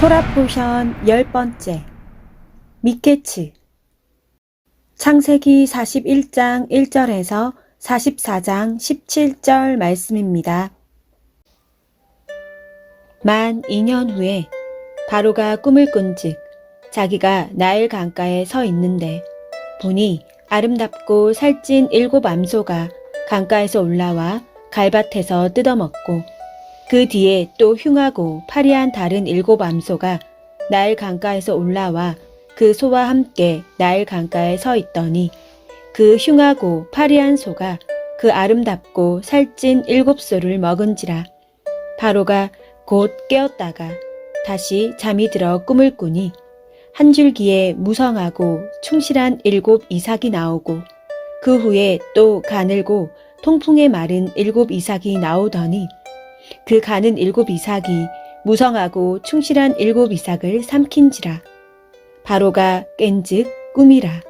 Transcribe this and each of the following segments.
토라 포션 10번째 미케츠 창세기 41장 1절에서 44장 17절 말씀입니다. 만 2년 후에 바로가 꿈을 꾼즉 자기가 나일 강가에 서 있는데 보니 아름답고 살찐 7 암소가 강가에서 올라와 갈밭에서 뜯어먹고 그 뒤에 또 흉하고 파리한 다른 7 암소가 나일 강가에서 올라와 그 소와 함께 나일 강가에 서 있더니 그 흉하고 파리한 소가 그 아름답고 살찐 7 소를 먹은지라. 바로가 곧 깨었다가 다시 잠이 들어 꿈을 꾸니 한 줄기에 무성하고 충실한 7 이삭이 나오고 그 후에 또 가늘고 통풍에 마른 7 이삭이 나오더니 그 가는 7 이삭이 무성하고 충실한 7 이삭을 삼킨지라. 바로가 깬즉 꿈이라.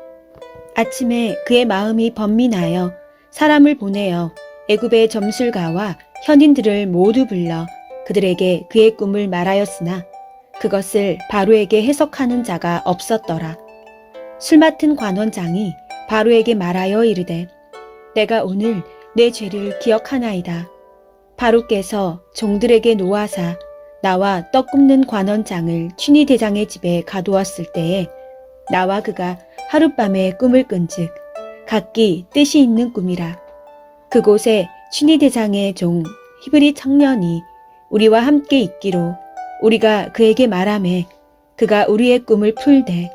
아침에 그의 마음이 번민하여 사람을 보내어 애굽의 점술가와 현인들을 모두 불러 그들에게 그의 꿈을 말하였으나 그것을 바로에게 해석하는 자가 없었더라. 술 맡은 관원장이 바로에게 말하여 이르되 내가 오늘 내 죄를 기억하나이다. 바로께서 종들에게 노하사 나와 떡 굽는 관원장을 취니대장의 집에 가두었을 때에 나와 그가 하룻밤에 꿈을 꾼즉 각기 뜻이 있는 꿈이라. 그곳에 취니대장의 종 히브리 청년이 우리와 함께 있기로 우리가 그에게 말하매 그가 우리의 꿈을 풀되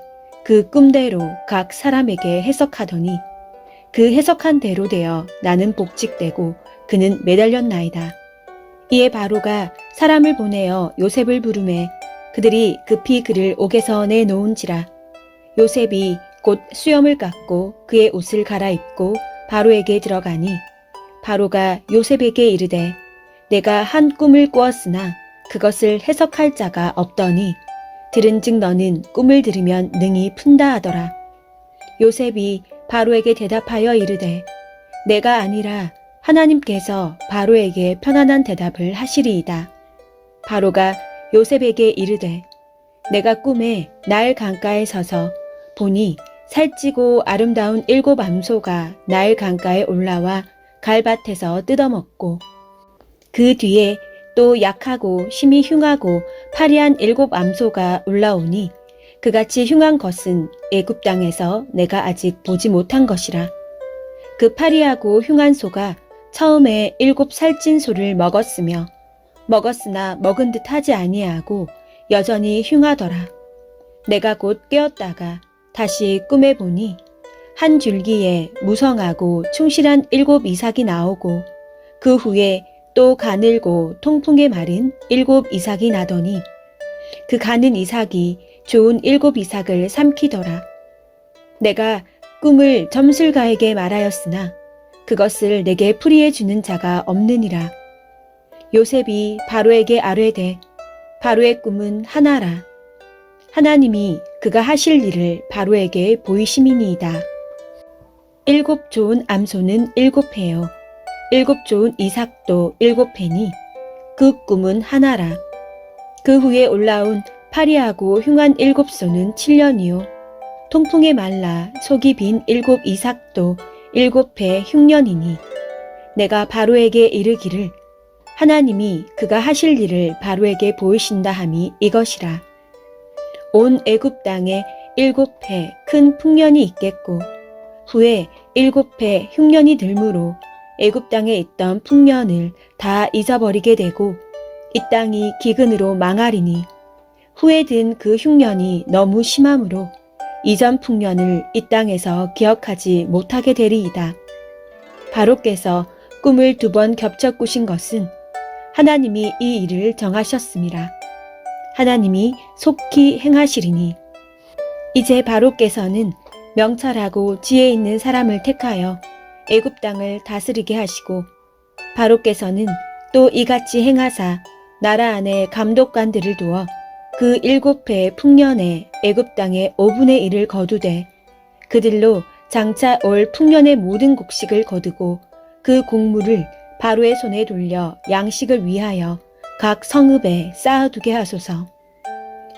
그 꿈대로 각 사람에게 해석하더니 그 해석한 대로 되어 나는 복직되고 그는 매달렸나이다. 이에 바로가 사람을 보내어 요셉을 부르매 그들이 급히 그를 옥에서 내놓은지라. 요셉이 곧 수염을 깎고 그의 옷을 갈아입고 바로에게 들어가니 바로가 요셉에게 이르되 내가 한 꿈을 꾸었으나 그것을 해석할 자가 없더니 들은즉 너는 꿈을 들으면 능히 푼다 하더라. 요셉이 바로에게 대답하여 이르되 내가 아니라 하나님께서 바로에게 편안한 대답을 하시리이다. 바로가 요셉에게 이르되 내가 꿈에 나일 강가에 서서 보니 살찌고 아름다운 7 암소가 나일 강가에 올라와 갈밭에서 뜯어먹고 그 뒤에 또 약하고 심히 흉하고 파리한 7 암소가 올라오니 그같이 흉한 것은 애굽 땅에서 내가 아직 보지 못한 것이라. 그 파리하고 흉한 소가 처음에 7 살찐 소를 먹었으며 먹었으나 먹은 듯 하지 아니하고 여전히 흉하더라. 내가 곧 깨었다가 다시 꿈에 보니 한 줄기에 무성하고 충실한 7 이삭이 나오고 그 후에 또 가늘고 통풍에 마른 7 이삭이 나더니 그 가는 이삭이 좋은 7 이삭을 삼키더라. 내가 꿈을 점술가에게 말하였으나 그것을 내게 풀이해 주는 자가 없느니라. 요셉이 바로에게 아뢰되 바로의 꿈은 하나라. 하나님이 그가 하실 일을 바로에게 보이심이니이다. 7 좋은 암소는 7 해요. 7 좋은 이삭도 7 해니 그 꿈은 하나라. 그 후에 올라온 파리하고 흉한 7 소는 7년이요. 통풍에 말라 속이 빈 7 이삭도 7 해 흉년이니 내가 바로에게 이르기를 하나님이 그가 하실 일을 바로에게 보이신다 함이 이것이라. 온 애굽 땅에 7 해 큰 풍년이 있겠고 후에 7 해 흉년이 들므로 애굽 땅에 있던 풍년을 다 잊어버리게 되고 이 땅이 기근으로 망하리니 후에 든 그 흉년이 너무 심함으로 이전 풍년을 이 땅에서 기억하지 못하게 되리이다. 바로께서 꿈을 2번 겹쳐 꾸신 것은 하나님이 이 일을 정하셨음이라. 하나님이 속히 행하시리니 이제 바로께서는 명철하고 지혜 있는 사람을 택하여 애굽 땅을 다스리게 하시고 바로께서는 또 이같이 행하사 나라 안에 감독관들을 두어 그 7 해 풍년에 애굽 땅의 5분의 1을 거두되 그들로 장차 올 풍년의 모든 곡식을 거두고 그 곡물을 바로의 손에 돌려 양식을 위하여 각 성읍에 쌓아두게 하소서.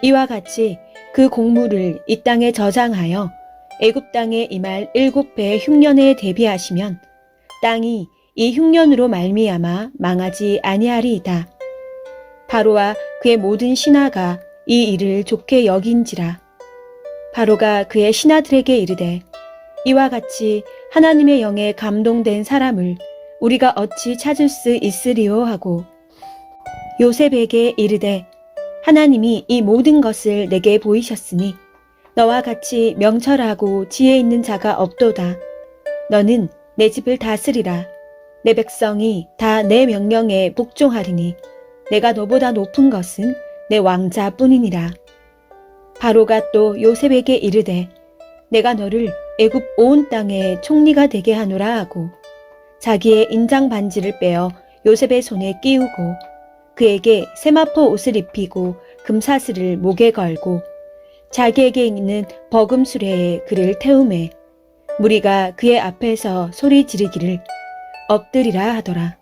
이와 같이 그 곡물을 이 땅에 저장하여 애굽 땅에 임할 7배 흉년에 대비하시면 땅이 이 흉년으로 말미암아 망하지 아니하리이다. 바로와 그의 모든 신하가 이 일을 좋게 여긴지라. 바로가 그의 신하들에게 이르되 이와 같이 하나님의 영에 감동된 사람을 우리가 어찌 찾을 수 있으리요 하고 요셉에게 이르되 하나님이 이 모든 것을 내게 보이셨으니 너와 같이 명철하고 지혜 있는 자가 없도다. 너는 내 집을 다스리라. 내 백성이 다 내 명령에 복종하리니 내가 너보다 높은 것은 내 왕자뿐이니라. 바로가 또 요셉에게 이르되 내가 너를 애굽 온 땅의 총리가 되게 하노라 하고 자기의 인장 반지를 빼어 요셉의 손에 끼우고 그에게 세마포 옷을 입히고 금사슬을 목에 걸고 자기에게 있는 버금 수레에 그를 태우매 무리가 그의 앞에서 소리 지르기를 엎드리라 하더라.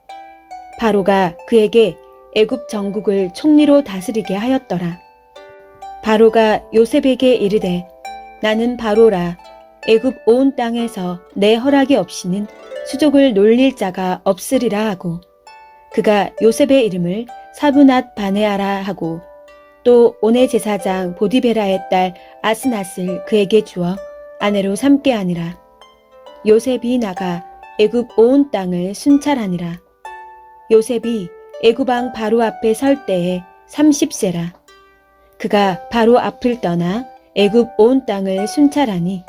바로가 그에게 애굽 전국을 총리로 다스리게 하였더라. 바로가 요셉에게 이르되 나는 바로라. 애굽 온 땅에서 내 허락이 없이는 수족을 놀릴 자가 없으리라 하고 그가 요셉의 이름을 사브낫 바네아라 하고 또 오네 제사장 보디베라의 딸 아스낫을 그에게 주어 아내로 삼게 하니라. 요셉이 나가 애굽 온 땅을 순찰하니라. 요셉이 애굽 왕 바로 앞에 설 때에 30세라. 그가 바로 앞을 떠나 애굽 온 땅을 순찰하니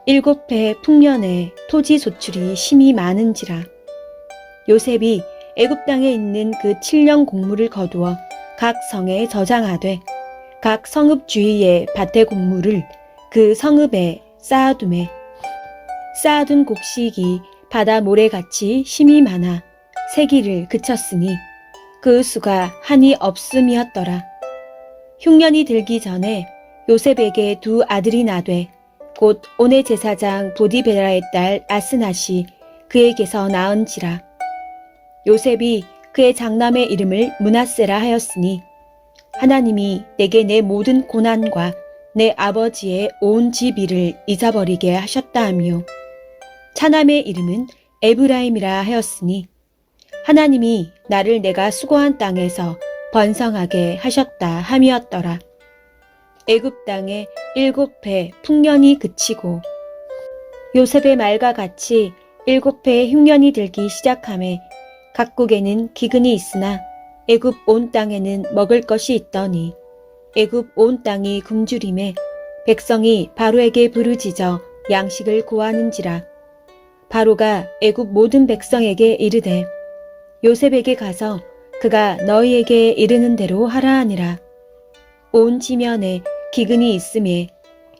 7해 풍년에 토지 소출이 심히 많은지라. 요셉이 애굽 땅에 있는 그 7년 곡물을 거두어 각 성에 저장하되 각 성읍 주위의 밭의 곡물을 그 성읍에 쌓아두매 쌓아둔 곡식이 바다 모래같이 심이 많아 세기를 그쳤으니 그 수가 한이 없음이었더라. 흉년이 들기 전에 요셉에게 2 아들이 나되 곧 오네 제사장 보디베라의 딸 아스낫이 그에게서 낳은지라. 요셉이 그의 장남의 이름을 므낫세라 하였으니 하나님이 내게 내 모든 고난과 내 아버지의 온 집일을 잊어버리게 하셨다 하며 차남의 이름은 에브라임이라 하였으니 하나님이 나를 내가 수고한 땅에서 번성하게 하셨다 함이었더라. 애굽 땅에 7해 풍년이 그치고 요셉의 말과 같이 7해 흉년이 들기 시작하매 각국에는 기근이 있으나 애굽 온 땅에는 먹을 것이 있더니 애굽 온 땅이 굶주림에 백성이 바로에게 부르짖어 양식을 구하는지라. 바로가 애굽 모든 백성에게 이르되 요셉에게 가서 그가 너희에게 이르는 대로 하라 하니라. 온 지면에 기근이 있음에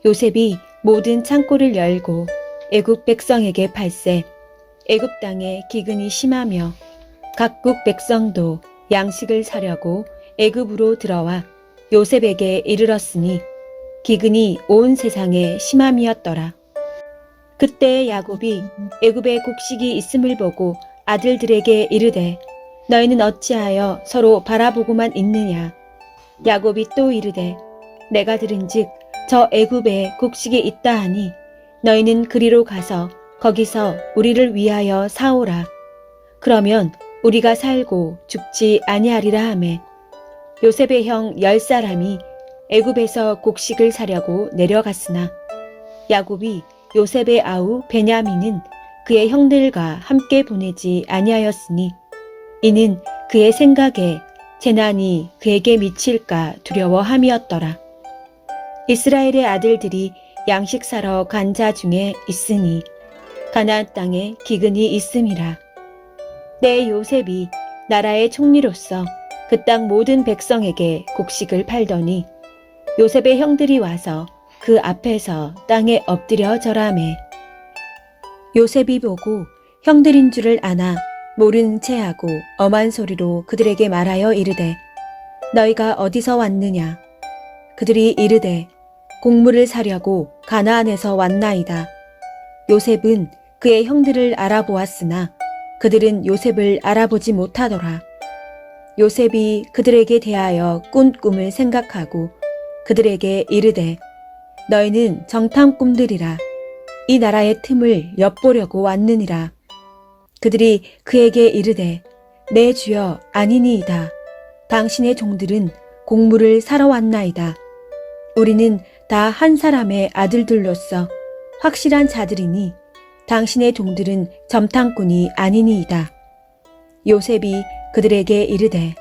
요셉이 모든 창고를 열고 애굽 백성에게 팔세 애굽 땅에 기근이 심하며 각국 백성도 양식을 사려고 애굽으로 들어와 요셉에게 이르렀으니 기근이 온 세상에 심함이었더라. 그때 야곱이 애굽에 곡식이 있음을 보고 아들들에게 이르되 너희는 어찌하여 서로 바라보고만 있느냐. 야곱이 또 이르되 내가 들은즉 저 애굽에 곡식이 있다 하니 너희는 그리로 가서 거기서 우리를 위하여 사오라. 그러면 우리가 살고 죽지 아니하리라 하매 요셉의 형 10사람이 애굽에서 곡식을 사려고 내려갔으나 야곱이 요셉의 아우 베냐민은 그의 형들과 함께 보내지 아니하였으니 이는 그의 생각에 재난이 그에게 미칠까 두려워함이었더라. 이스라엘의 아들들이 양식 사러 간 자 중에 있으니 가나안 땅에 기근이 있음이라. 내 요셉이 나라의 총리로서 그 땅 모든 백성에게 곡식을 팔더니 요셉의 형들이 와서 그 앞에서 땅에 엎드려 절하매 요셉이 보고 형들인 줄을 아나 모르는 채 하고 엄한 소리로 그들에게 말하여 이르되 너희가 어디서 왔느냐. 그들이 이르되 곡물을 사려고 가나안에서 왔나이다. 요셉은 그의 형들을 알아보았으나 그들은 요셉을 알아보지 못하더라. 요셉이 그들에게 대하여 꾼 꿈을 생각하고 그들에게 이르되 너희는 정탐 꿈들이라. 이 나라의 틈을 엿보려고 왔느니라. 그들이 그에게 이르되 내 주여 아니니이다. 당신의 종들은 곡물을 사러 왔나이다. 우리는 다 한 사람의 아들들로서 확실한 자들이니 당신의 종들은 점탕꾼이 아니니이다. 요셉이 그들에게 이르되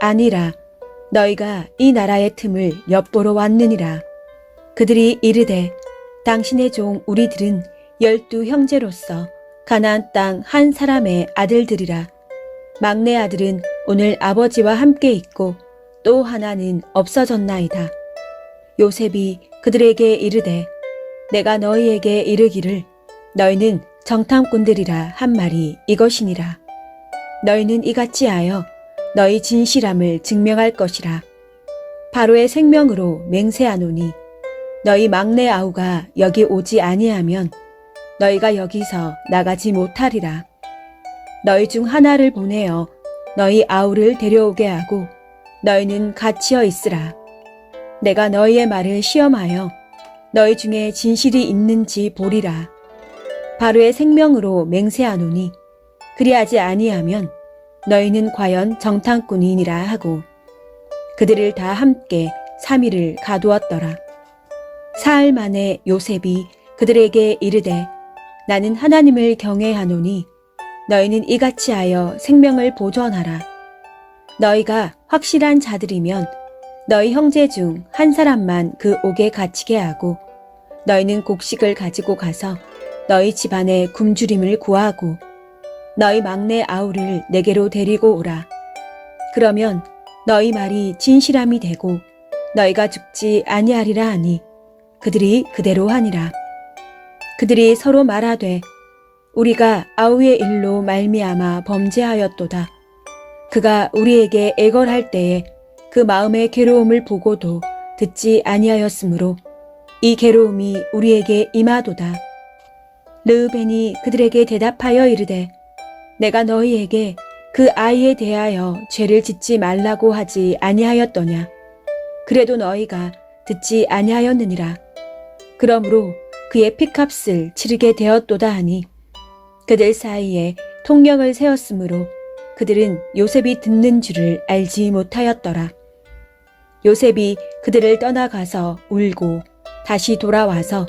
아니라 너희가 이 나라의 틈을 엿보러 왔느니라. 그들이 이르되 당신의 종 우리들은 12 형제로서 가나안 땅 한 사람의 아들들이라. 막내 아들은 오늘 아버지와 함께 있고 또 하나는 없어졌나이다. 요셉이 그들에게 이르되 내가 너희에게 이르기를 너희는 정탐꾼들이라 한 말이 이것이니라. 너희는 이같이 하여 너희 진실함을 증명할 것이라. 바로의 생명으로 맹세하노니 너희 막내 아우가 여기 오지 아니하면 너희가 여기서 나가지 못하리라. 너희 중 하나를 보내어 너희 아우를 데려오게 하고 너희는 갇혀 있으라. 내가 너희의 말을 시험하여 너희 중에 진실이 있는지 보리라. 바로의 생명으로 맹세하노니 그리하지 아니하면 너희는 과연 정탐꾼이니라 하고 그들을 다 함께 3일을 가두었더라. 사흘 만에 요셉이 그들에게 이르되 나는 하나님을 경외하노니 너희는 이같이 하여 생명을 보존하라. 너희가 확실한 자들이면 너희 형제 중 한 사람만 그 옥에 갇히게 하고 너희는 곡식을 가지고 가서 너희 집안에 굶주림을 구하고 너희 막내 아우를 내게로 데리고 오라. 그러면 너희 말이 진실함이 되고 너희가 죽지 아니하리라 하니 그들이 그대로 하니라. 그들이 서로 말하되 우리가 아우의 일로 말미암아 범죄하였도다. 그가 우리에게 애걸할 때에 그 마음의 괴로움을 보고도 듣지 아니하였으므로 이 괴로움이 우리에게 임하도다. 르우벤이 그들에게 대답하여 이르되 내가 너희에게 그 아이에 대하여 죄를 짓지 말라고 하지 아니하였더냐. 그래도 너희가 듣지 아니하였느니라. 그러므로 그의 피값을 치르게 되었도다 하니 그들 사이에 통령을 세웠으므로 그들은 요셉이 듣는 줄을 알지 못하였더라. 요셉이 그들을 떠나가서 울고 다시 돌아와서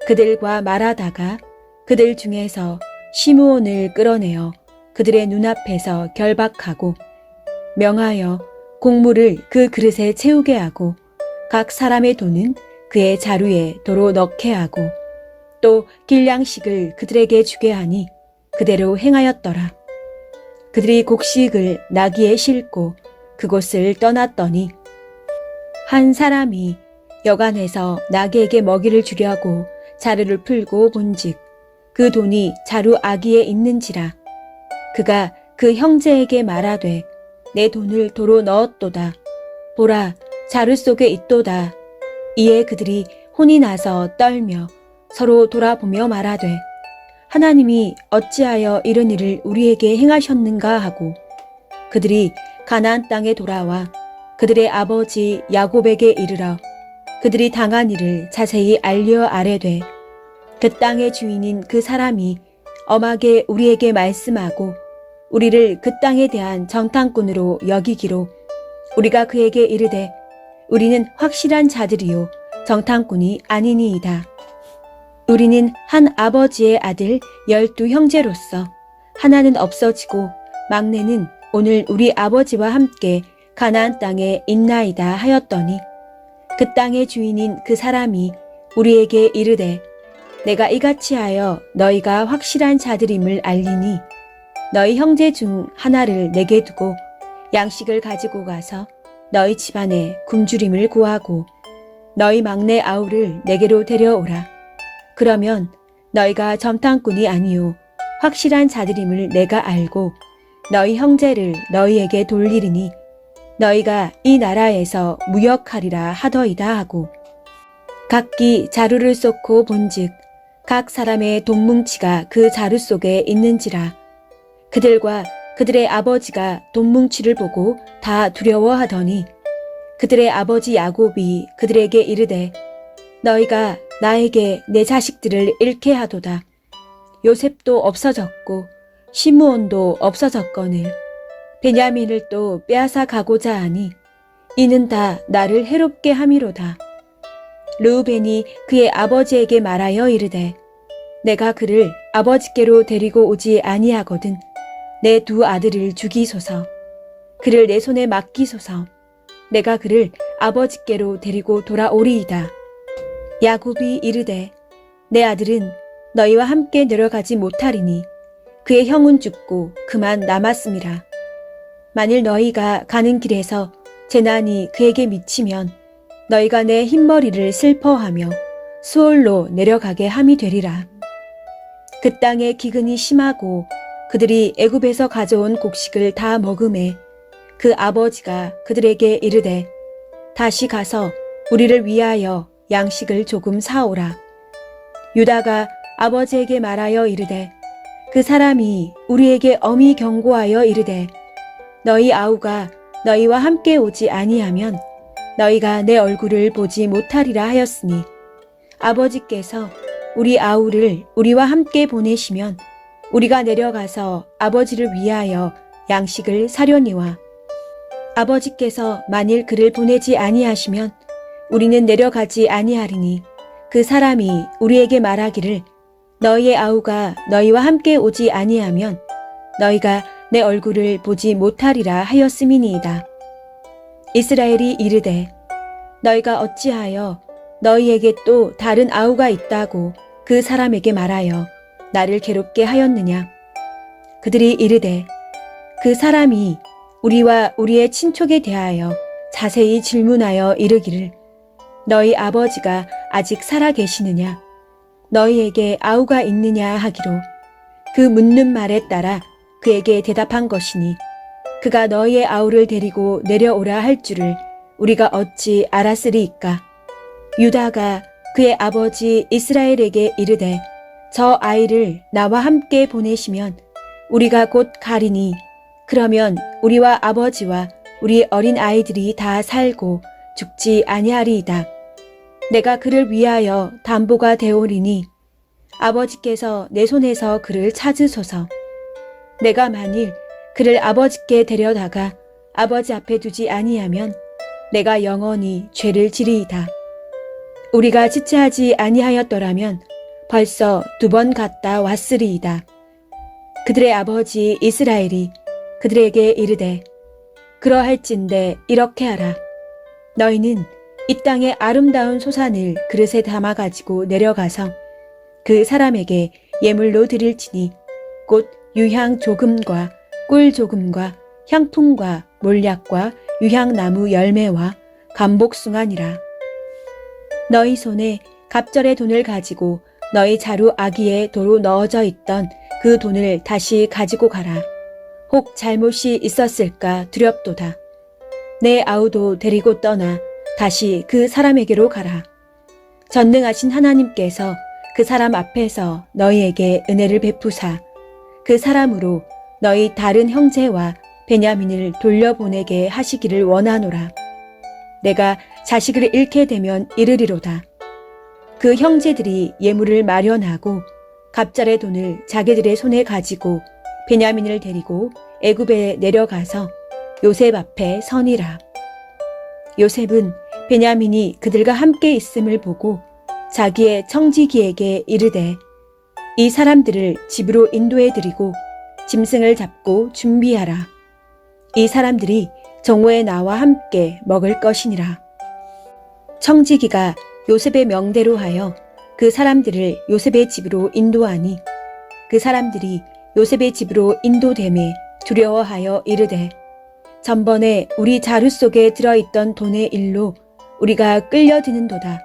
그들과 말하다가 그들 중에서 시므온을 끌어내어 그들의 눈앞에서 결박하고 명하여 곡물을 그 그릇에 채우게 하고 각 사람의 돈은 그의 자루에 도로 넣게 하고 또 길양식을 그들에게 주게 하니 그대로 행하였더라. 그들이 곡식을 나귀에 싣고 그곳을 떠났더니 한 사람이 여간에서 나귀에게 먹이를 주려고 자루를 풀고 본즉 그 돈이 자루 아귀에 있는지라. 그가 그 형제에게 말하되 내 돈을 도로 넣었도다. 보라, 자루 속에 있도다. 이에 그들이 혼이 나서 떨며 서로 돌아보며 말하되 하나님이 어찌하여 이런 일을 우리에게 행하셨는가 하고 그들이 가나안 땅에 돌아와 그들의 아버지 야곱에게 이르러 그들이 당한 일을 자세히 알려 아뢰되 그 땅의 주인인 그 사람이 엄하게 우리에게 말씀하고 우리를 그 땅에 대한 정탐꾼으로 여기기로 우리가 그에게 이르되 우리는 확실한 자들이요 정탐꾼이 아니니이다. 우리는 한 아버지의 아들 12 형제로서 하나는 없어지고 막내는 오늘 우리 아버지와 함께 가나안 땅에 있나이다 하였더니 그 땅의 주인인 그 사람이 우리에게 이르되 내가 이같이 하여 너희가 확실한 자들임을 알리니 너희 형제 중 하나를 내게 두고 양식을 가지고 가서 너희 집안에 굶주림을 구하고 너희 막내 아우를 내게로 데려오라. 그러면 너희가 점탕꾼이 아니요 확실한 자들임을 내가 알고 너희 형제를 너희에게 돌리리니 너희가 이 나라에서 무역하리라 하더이다 하고 각기 자루를 쏟고 본즉 각 사람의 돈뭉치가 그 자루 속에 있는지라. 그들과 그들의 아버지가 돈뭉치를 보고 다 두려워하더니 그들의 아버지 야곱이 그들에게 이르되 너희가 나에게 내 자식들을 잃게 하도다. 요셉도 없어졌고 시므온도 없어졌거늘 베냐민을 또 빼앗아 가고자 하니 이는 다 나를 해롭게 함이로다. 르우벤이 그의 아버지에게 말하여 이르되 내가 그를 아버지께로 데리고 오지 아니하거든 내 두 아들을 죽이소서. 그를 내 손에 맡기소서. 내가 그를 아버지께로 데리고 돌아오리이다. 야곱이 이르되 내 아들은 너희와 함께 내려가지 못하리니 그의 형은 죽고 그만 남았음이라. 만일 너희가 가는 길에서 재난이 그에게 미치면 너희가 내 흰머리를 슬퍼하며 수올로 내려가게 함이 되리라. 그 땅에 기근이 심하고 그들이 애굽에서 가져온 곡식을 다 먹음에 그 아버지가 그들에게 이르되 다시 가서 우리를 위하여 양식을 조금 사오라. 유다가 아버지에게 말하여 이르되 그 사람이 우리에게 엄히 경고하여 이르되 너희 아우가 너희와 함께 오지 아니하면 너희가 내 얼굴을 보지 못하리라 하였으니 아버지께서 우리 아우를 우리와 함께 보내시면 우리가 내려가서 아버지를 위하여 양식을 사려니와 아버지께서 만일 그를 보내지 아니하시면 우리는 내려가지 아니하리니 그 사람이 우리에게 말하기를 너희의 아우가 너희와 함께 오지 아니하면 너희가 내 얼굴을 보지 못하리라 하였음이니이다. 이스라엘이 이르되 너희가 어찌하여 너희에게 또 다른 아우가 있다고 그 사람에게 말하여 나를 괴롭게 하였느냐. 그들이 이르되 그 사람이 우리와 우리의 친족에 대하여 자세히 질문하여 이르기를 너희 아버지가 아직 살아 계시느냐 너희에게 아우가 있느냐 하기로 그 묻는 말에 따라 그에게 대답한 것이니 그가 너희의 아우를 데리고 내려오라 할 줄을 우리가 어찌 알았으리이까. 유다가 그의 아버지 이스라엘에게 이르되 저 아이를 나와 함께 보내시면 우리가 곧 가리니 그러면 우리와 아버지와 우리 어린 아이들이 다 살고 죽지 아니하리이다. 내가 그를 위하여 담보가 되오리니 아버지께서 내 손에서 그를 찾으소서. 내가 만일 그를 아버지께 데려다가 아버지 앞에 두지 아니하면 내가 영원히 죄를 지리이다. 우리가 지체하지 아니하였더라면 벌써 2번 갔다 왔으리이다. 그들의 아버지 이스라엘이 그들에게 이르되 그러할진대 이렇게 하라. 너희는 이 땅의 아름다운 소산을 그릇에 담아가지고 내려가서 그 사람에게 예물로 드릴지니 곧 유향 조금과 꿀 조금과 향품과 몰약과 유향나무 열매와 감복숭아니라. 너희 손에 갑절의 돈을 가지고 너희 자루 아기에 도로 넣어져 있던 그 돈을 다시 가지고 가라. 혹 잘못이 있었을까 두렵도다. 내 아우도 데리고 떠나 다시 그 사람에게로 가라. 전능하신 하나님께서 그 사람 앞에서 너희에게 은혜를 베푸사 그 사람으로 너희 다른 형제와 베냐민을 돌려보내게 하시기를 원하노라. 내가 자식을 잃게 되면 이르리로다. 그 형제들이 예물을 마련하고 갑절의 돈을 자기들의 손에 가지고 베냐민을 데리고 애굽에 내려가서 요셉 앞에 서니라. 요셉은 베냐민이 그들과 함께 있음을 보고 자기의 청지기에게 이르되 이 사람들을 집으로 인도해 드리고 짐승을 잡고 준비하라. 이 사람들이 정오에 나와 함께 먹을 것이니라. 청지기가 요셉의 명대로 하여 그 사람들을 요셉의 집으로 인도하니 그 사람들이 요셉의 집으로 인도됨에 두려워하여 이르되 전번에 우리 자루 속에 들어있던 돈의 일로 우리가 끌려드는도다.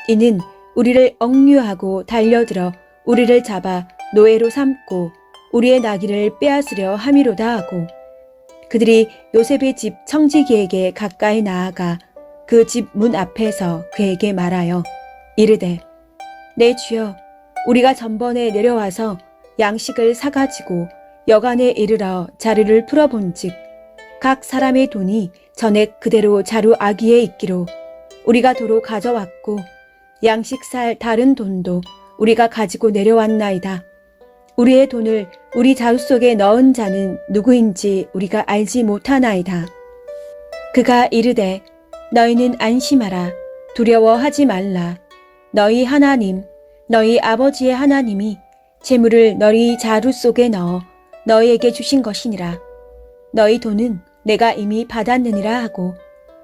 이는 우리를 억류하고 달려들어 우리를 잡아 노예로 삼고 우리의 나귀를 빼앗으려 함이로다 하고 그들이 요셉의 집 청지기에게 가까이 나아가 그 집 문 앞에서 그에게 말하여 이르되 내 주여 우리가 전번에 내려와서 양식을 사가지고 여간에 이르러 자루를 풀어본즉 각 사람의 돈이 전액 그대로 자루 아기에 있기로 우리가 도로 가져왔고 양식 살 다른 돈도 우리가 가지고 내려왔나이다. 우리의 돈을 우리 자루 속에 넣은 자는 누구인지 우리가 알지 못하나이다. 그가 이르되 너희는 안심하라. 두려워하지 말라. 너희 하나님, 너희 아버지의 하나님이 재물을 너희 자루 속에 넣어 너희에게 주신 것이니라. 너희 돈은 내가 이미 받았느니라 하고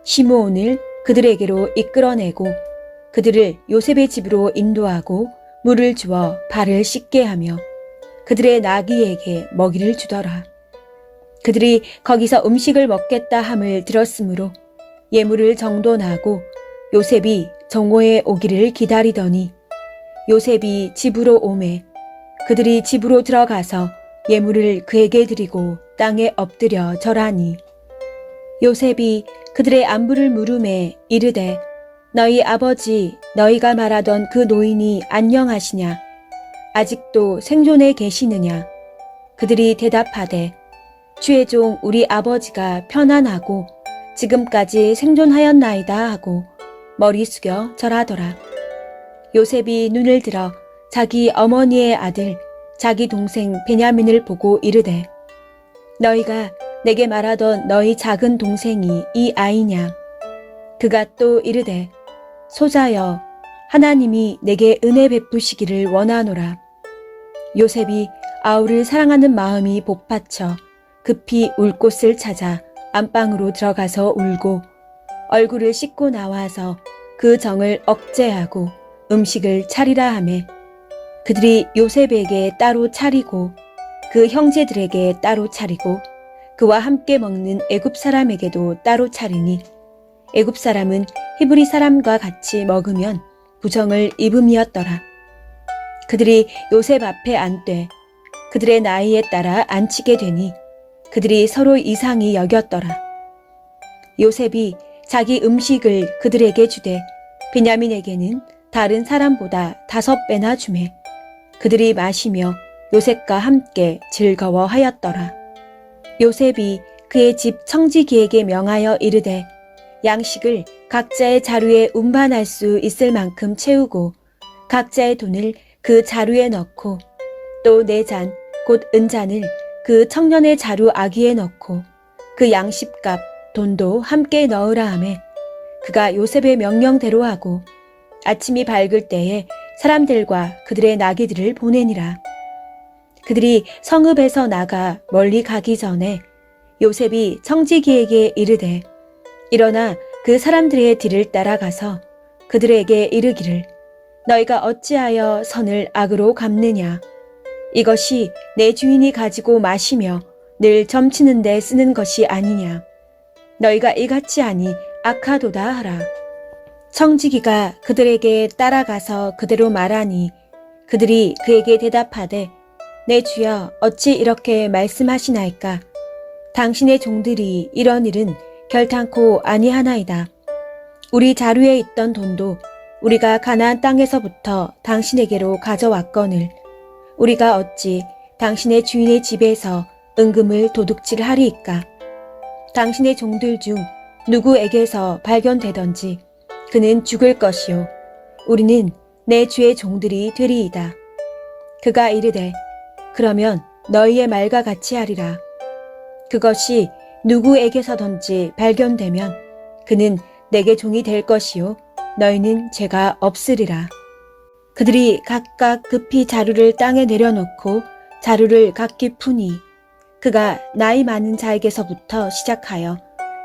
시므온을 그들에게로 이끌어내고 그들을 요셉의 집으로 인도하고 물을 주어 발을 씻게 하며 그들의 나귀에게 먹이를 주더라. 그들이 거기서 음식을 먹겠다 함을 들었으므로 예물을 정돈하고 요셉이 정오에 오기를 기다리더니 요셉이 집으로 오매 그들이 집으로 들어가서 예물을 그에게 드리고 땅에 엎드려 절하니 요셉이 그들의 안부를 물으매 이르되 너희 아버지 너희가 말하던 그 노인이 안녕하시냐? 아직도 생존해 계시느냐? 그들이 대답하되 주의 종 우리 아버지가 편안하고 지금까지 생존하였나이다 하고 머리 숙여 절하더라. 요셉이 눈을 들어 자기 어머니의 아들 자기 동생 베냐민을 보고 이르되 너희가 내게 말하던 너희 작은 동생이 이 아이냐? 그가 또 이르되 소자여 하나님이 내게 은혜 베푸시기를 원하노라. 요셉이 아우를 사랑하는 마음이 복받쳐 급히 울 곳을 찾아 안방으로 들어가서 울고 얼굴을 씻고 나와서 그 정을 억제하고 음식을 차리라 하매 그들이 요셉에게 따로 차리고 그 형제들에게 따로 차리고 그와 함께 먹는 애굽 사람에게도 따로 차리니 애굽 사람은 히브리 사람과 같이 먹으면 부정을 입음이었더라. 그들이 요셉 앞에 앉되 그들의 나이에 따라 앉히게 되니 그들이 서로 이상히 여겼더라. 요셉이 자기 음식을 그들에게 주되 베냐민에게는 다른 사람보다 5배나 주매 그들이 마시며 요셉과 함께 즐거워하였더라. 요셉이 그의 집 청지기에게 명하여 이르되 양식을 각자의 자루에 운반할 수 있을 만큼 채우고 각자의 돈을 그 자루에 넣고 또 4잔 곧 은잔을 그 청년의 자루 아기에 넣고 그 양식값 돈도 함께 넣으라 하매 그가 요셉의 명령대로 하고 아침이 밝을 때에 사람들과 그들의 나귀들을 보내니라. 그들이 성읍에서 나가 멀리 가기 전에 요셉이 청지기에게 이르되 일어나 그 사람들의 뒤를 따라가서 그들에게 이르기를 너희가 어찌하여 선을 악으로 갚느냐? 이것이 내 주인이 가지고 마시며 늘 점치는 데 쓰는 것이 아니냐? 너희가 이같이 하니 악하도다 하라. 청지기가 그들에게 따라가서 그대로 말하니 그들이 그에게 대답하되 내 주여 어찌 이렇게 말씀하시나이까? 당신의 종들이 이런 일은 결탄코 아니하나이다. 우리 자루에 있던 돈도 우리가 가나안 땅에서부터 당신에게로 가져왔거늘 우리가 어찌 당신의 주인의 집에서 은금을 도둑질하리이까? 당신의 종들 중 누구에게서 발견되던지 그는 죽을 것이요 우리는 내 주의 종들이 되리이다. 그가 이르되 그러면 너희의 말과 같이 하리라. 그것이 누구에게서든지 발견되면 그는 내게 종이 될 것이요 너희는 죄가 없으리라. 그들이 각각 급히 자루를 땅에 내려놓고 자루를 각기 푸니 그가 나이 많은 자에게서부터 시작하여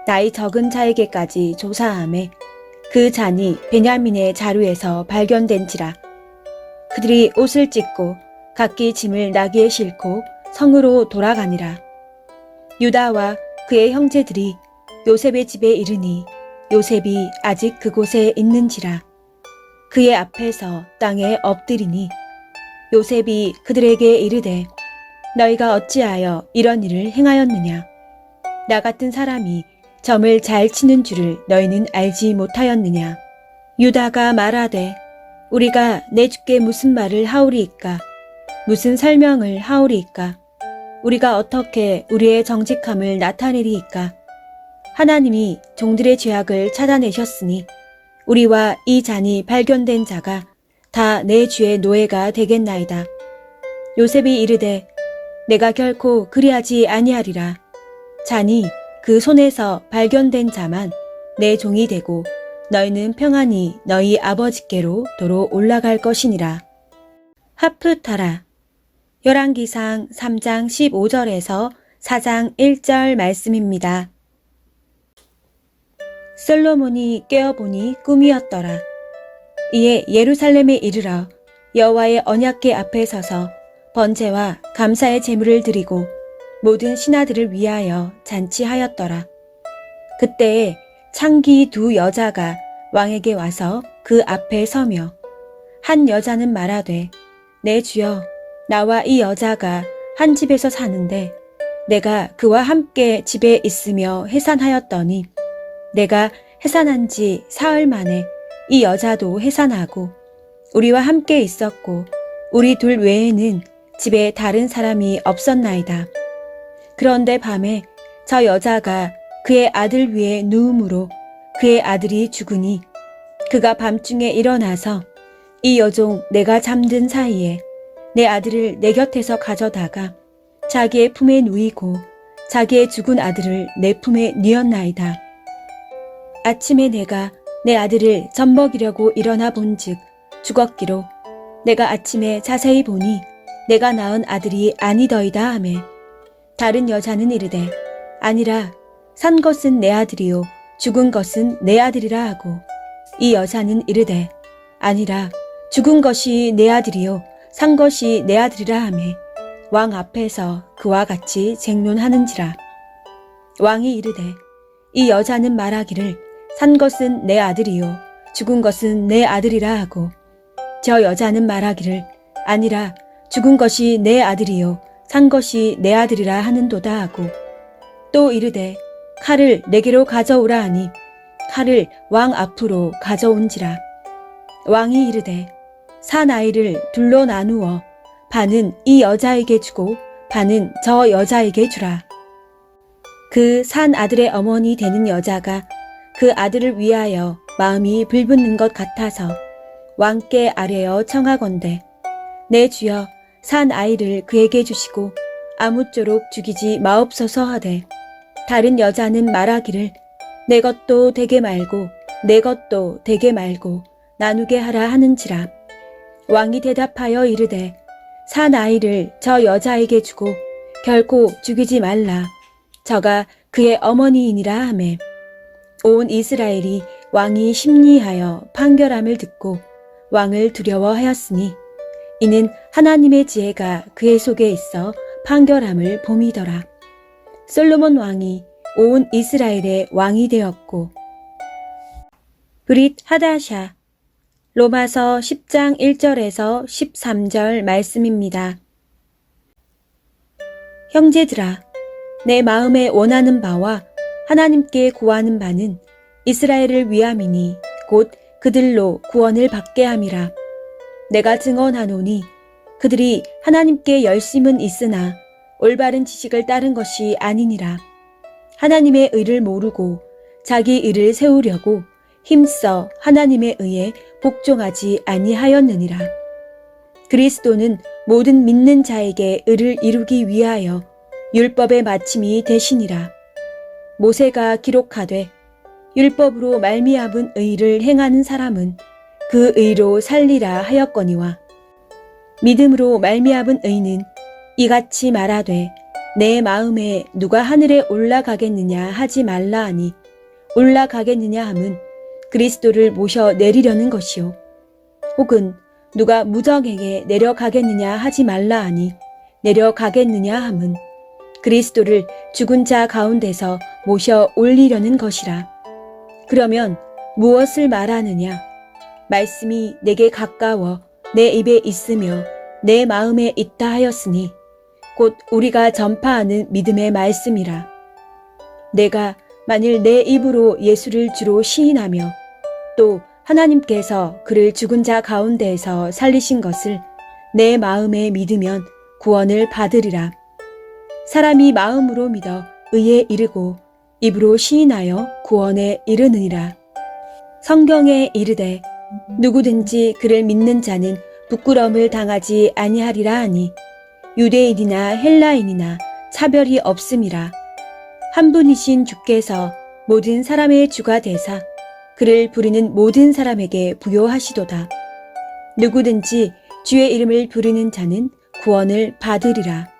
나이 적은 자에게까지 조사하매 그 잔이 베냐민의 자루에서 발견된지라. 그들이 옷을 찢고 각기 짐을 나귀에 싣고 성으로 돌아가니라. 유다와 그의 형제들이 요셉의 집에 이르니 요셉이 아직 그곳에 있는지라. 그의 앞에서 땅에 엎드리니 요셉이 그들에게 이르되 너희가 어찌하여 이런 일을 행하였느냐? 나 같은 사람이 점을 잘 치는 줄을 너희는 알지 못하였느냐? 유다가 말하되 우리가 내 주께 무슨 말을 하오리이까? 무슨 설명을 하오리이까? 우리가 어떻게 우리의 정직함을 나타내리이까? 하나님이 종들의 죄악을 찾아내셨으니 우리와 이 잔이 발견된 자가 다 내 주의 노예가 되겠나이다. 요셉이 이르되 내가 결코 그리하지 아니하리라. 잔이 그 손에서 발견된 자만 내 종이 되고 너희는 평안히 너희 아버지께로 도로 올라갈 것이니라. 하프타라. 열왕기상 3장 15절에서 4장 1절 말씀입니다. 솔로몬이 깨어보니 꿈이었더라. 이에 예루살렘에 이르러 여호와의 언약궤 앞에 서서 번제와 감사의 제물을 드리고 모든 신하들을 위하여 잔치하였더라. 그때에 창기 두 여자가 왕에게 와서 그 앞에 서며 한 여자는 말하되 내 주여 나와 이 여자가 한 집에서 사는데 내가 그와 함께 집에 있으며 해산하였더니 내가 해산한 지 사흘 만에 이 여자도 해산하고 우리와 함께 있었고 우리 둘 외에는 집에 다른 사람이 없었나이다. 그런데 밤에 저 여자가 그의 아들 위에 누움으로 그의 아들이 죽으니 그가 밤중에 일어나서 이 여종 내가 잠든 사이에 내 아들을 내 곁에서 가져다가 자기의 품에 누이고 자기의 죽은 아들을 내 품에 뉘었나이다. 아침에 내가 내 아들을 젖먹이려고 일어나 본즉 죽었기로 내가 아침에 자세히 보니 내가 낳은 아들이 아니더이다 하매 다른 여자는 이르되 아니라 산 것은 내 아들이요 죽은 것은 내 아들이라 하고 이 여자는 이르되 아니라 죽은 것이 내 아들이요 산 것이 내 아들이라 하매 왕 앞에서 그와 같이 쟁론하는지라. 왕이 이르되 이 여자는 말하기를 산 것은 내 아들이요 죽은 것은 내 아들이라 하고 저 여자는 말하기를 아니라 죽은 것이 내 아들이요 산 것이 내 아들이라 하는도다 하고 또 이르되 칼을 내게로 가져오라 하니 칼을 왕 앞으로 가져온지라. 왕이 이르되 산 아이를 둘로 나누어 반은 이 여자에게 주고 반은 저 여자에게 주라. 그 산 아들의 어머니 되는 여자가 그 아들을 위하여 마음이 불붙는 것 같아서 왕께 아뢰어 청하건대 내 주여 산 아이를 그에게 주시고 아무쪼록 죽이지 마옵소서 하되 다른 여자는 말하기를 내 것도 되게 말고 내 것도 되게 말고 나누게 하라 하는지라. 왕이 대답하여 이르되 산 아이를 저 여자에게 주고 결코 죽이지 말라. 저가 그의 어머니이니라 하매 온 이스라엘이 왕이 심리하여 판결함을 듣고 왕을 두려워하였으니 이는 하나님의 지혜가 그의 속에 있어 판결함을 봄이더라. 솔로몬 왕이 온 이스라엘의 왕이 되었고. 브릿 하다샤. 로마서 10장 1절에서 13절 말씀입니다. 형제들아, 내 마음에 원하는 바와 하나님께 구하는 바는 이스라엘을 위함이니 곧 그들로 구원을 받게 함이라. 내가 증언하노니 그들이 하나님께 열심은 있으나 올바른 지식을 따른 것이 아니니라. 하나님의 의를 모르고 자기 의를 세우려고 힘써 하나님의 의에 복종하지 아니하였느니라. 그리스도는 모든 믿는 자에게 의를 이루기 위하여 율법의 마침이 되시니라. 모세가 기록하되 율법으로 말미암은 의를 행하는 사람은 그 의로 살리라 하였거니와 믿음으로 말미암은 의는 이같이 말하되 내 마음에 누가 하늘에 올라가겠느냐 하지 말라 하니 올라가겠느냐 함은 그리스도를 모셔 내리려는 것이요 혹은 누가 무정에게 내려가겠느냐 하지 말라 하니 내려가겠느냐 함은 그리스도를 죽은 자 가운데서 모셔 올리려는 것이라. 그러면 무엇을 말하느냐? 말씀이 내게 가까워 내 입에 있으며 내 마음에 있다 하였으니 곧 우리가 전파하는 믿음의 말씀이라. 내가 만일 내 입으로 예수를 주로 시인하며 또 하나님께서 그를 죽은 자 가운데에서 살리신 것을 내 마음에 믿으면 구원을 받으리라. 사람이 마음으로 믿어 의에 이르고 입으로 시인하여 구원에 이르느니라. 성경에 이르되 누구든지 그를 믿는 자는 부끄러움을 당하지 아니하리라 하니 유대인이나 헬라인이나 차별이 없음이라. 한 분이신 주께서 모든 사람의 주가 되사 그를 부르는 모든 사람에게 부요하시도다. 누구든지 주의 이름을 부르는 자는 구원을 받으리라.